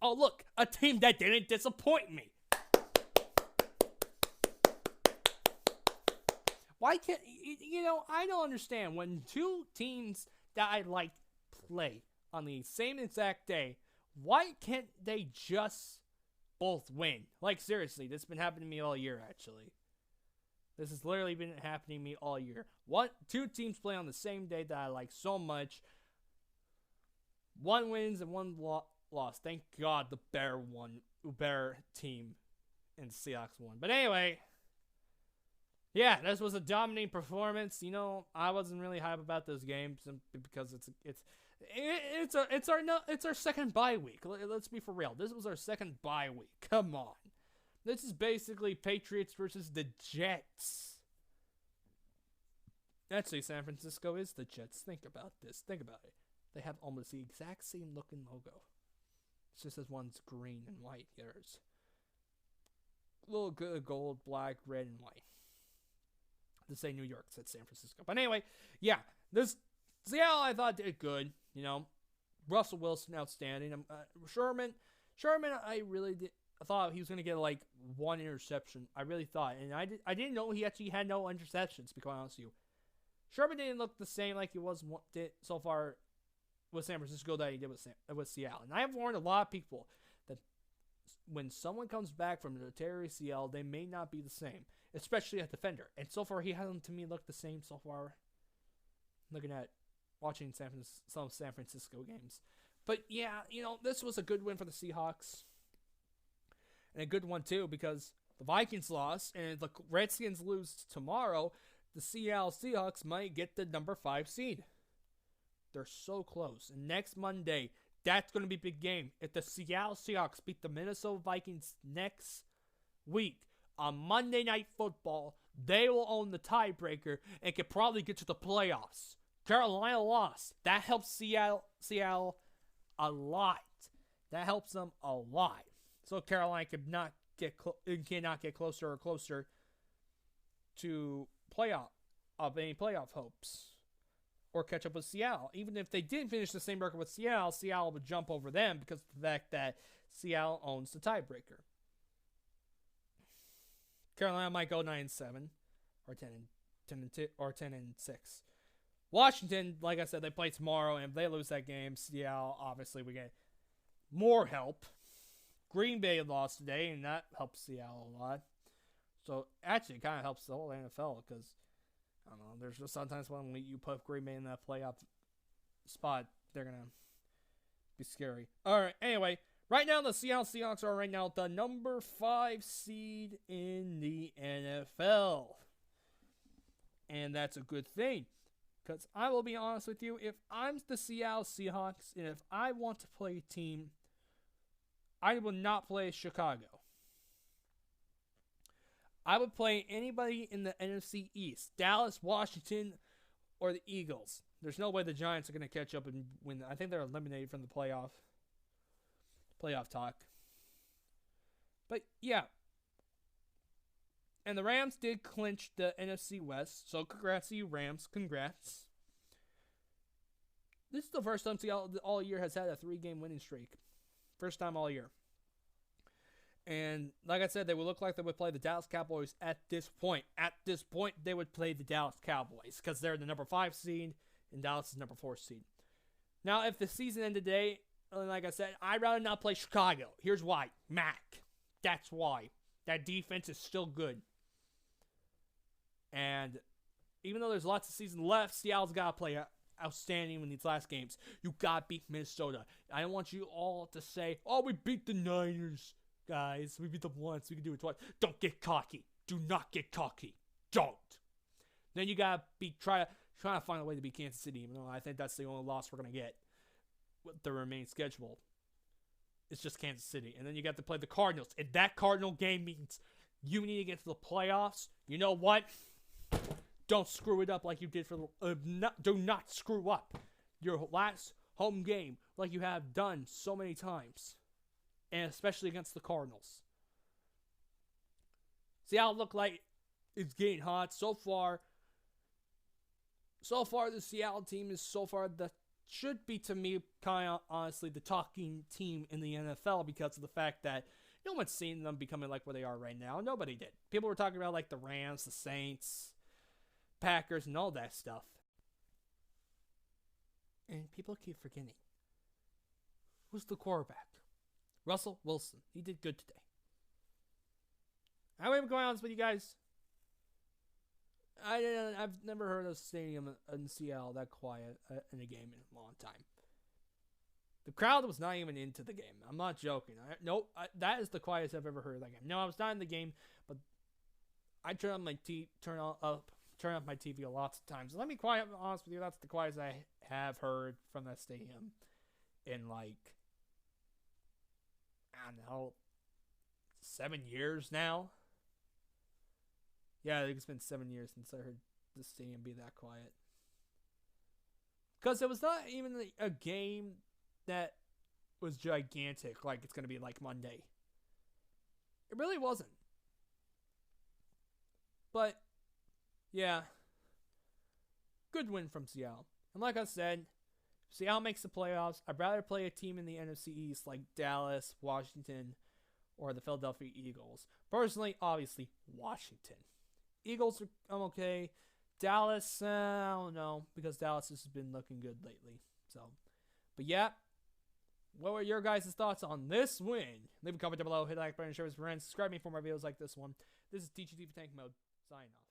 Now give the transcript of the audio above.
Oh, look, a team that didn't disappoint me. Why can't, I don't understand when two teams that I like play on the same exact day, why can't they just both win? Like, seriously, this has been happening to me all year, actually. This has literally been happening to me all year. Two teams play on the same day that I like so much. One wins and one lost. Thank God the Bear team and Seahawks won. But anyway, yeah, this was a dominating performance. I wasn't really hype about this game because it's our second bye week. Let's be for real. This was our second bye week. Come on. This is basically Patriots versus the Jets. Actually, San Francisco is the Jets. Think about this. Think about it. They have almost the exact same looking logo. It's just as one's green and white. There's a little good gold, black, red, and white. To say New York, said San Francisco. But anyway, yeah. This Seattle, I thought, did good. Russell Wilson, outstanding. Sherman, I really did. I thought he was going to get like one interception. I really thought. And I didn't know he actually had no interceptions, to be quite honest with you. Sherman didn't look the same like he did so far with San Francisco that he did with Seattle. And I have warned a lot of people that when someone comes back from the terror ACL, they may not be the same, especially a defender. And so far, he hasn't, to me, looked the same so far. Watching some San Francisco games. But yeah, this was a good win for the Seahawks. And a good one, too, because the Vikings lost, and if the Redskins lose tomorrow, the Seattle Seahawks might get the number 5 seed. They're so close. And next Monday, that's going to be a big game. If the Seattle Seahawks beat the Minnesota Vikings next week on Monday Night Football, they will own the tiebreaker and could probably get to the playoffs. Carolina lost. That helps Seattle a lot. That helps them a lot. So Carolina cannot get closer or closer to any playoff hopes or catch up with Seattle. Even if they didn't finish the same record with Seattle would jump over them because of the fact that Seattle owns the tiebreaker. Carolina might go 9-7 or 10-6. Washington, like I said, they play tomorrow, and if they lose that game, Seattle obviously we get more help. Green Bay lost today, and that helps Seattle a lot. So, actually, it kind of helps the whole NFL because, I don't know, there's just sometimes when you put Green Bay in that playoff spot, they're going to be scary. All right, anyway, right now the Seattle Seahawks are right now the number 5 seed in the NFL. And that's a good thing. Because I will be honest with you, if I'm the Seattle Seahawks, and if I want to play a team, I will not play Chicago. I would play anybody in the NFC East. Dallas, Washington, or the Eagles. There's no way the Giants are going to catch up and win. I think they're eliminated from the playoff talk. But, yeah. And the Rams did clinch the NFC West. So, congrats to you, Rams. Congrats. This is the first time Seattle all year has had a 3-game winning streak. First time all year. And like I said, they would look like they would play the Dallas Cowboys at this point. At this point, they would play the Dallas Cowboys because they're the number 5 seed and Dallas is number 4 seed. Now, if the season ended today, like I said, I'd rather not play Chicago. Here's why. Mac. That's why. That defense is still good. And even though there's lots of season left, Seattle's got to play outstanding in these last games. You got to beat Minnesota. I don't want you all to say, oh, we beat the Niners, guys. We beat them once. We can do it twice. Don't get cocky. Do not get cocky. Don't. Then you got to try to find a way to beat Kansas City, even though I think that's the only loss we're going to get with the remaining schedule. It's just Kansas City. And then you got to play the Cardinals. And that Cardinal game means you need to get to the playoffs. You know what? Don't screw it up like you did do not screw up your last home game like you have done so many times. And especially against the Cardinals. Seattle look like it's getting hot. So far the Seattle team is the should be, to me, kind of honestly the talking team in the NFL because of the fact that no one's seen them becoming like where they are right now. Nobody did. People were talking about like the Rams, the Saints, Packers, and all that stuff. And people keep forgetting. Who's the quarterback? Russell Wilson. He did good today. I'm going to be honest with you guys. I've never heard a stadium in Seattle that quiet in a game in a long time. The crowd was not even into the game. I'm not joking. That is the quietest I've ever heard of that game. No, I was not in the game, but I turn up my TV lots of times. Let me quiet, honest with you. That's the quietest I have heard from that stadium in like, I don't know, 7 years now. Yeah, I think it's been 7 years since I heard the stadium be that quiet. Because it was not even a game that was gigantic like it's going to be like Monday. It really wasn't. But, yeah. Good win from Seattle. And like I said, if Seattle makes the playoffs, I'd rather play a team in the NFC East like Dallas, Washington, or the Philadelphia Eagles. Personally, obviously, Washington. Eagles, I'm okay. Dallas, I don't know, because Dallas has been looking good lately. So, but yeah, what were your guys' thoughts on this win? Leave a comment down below, hit the like button, share with friends, subscribe me for more videos like this one. This is TGT for Tank Mode, signing off.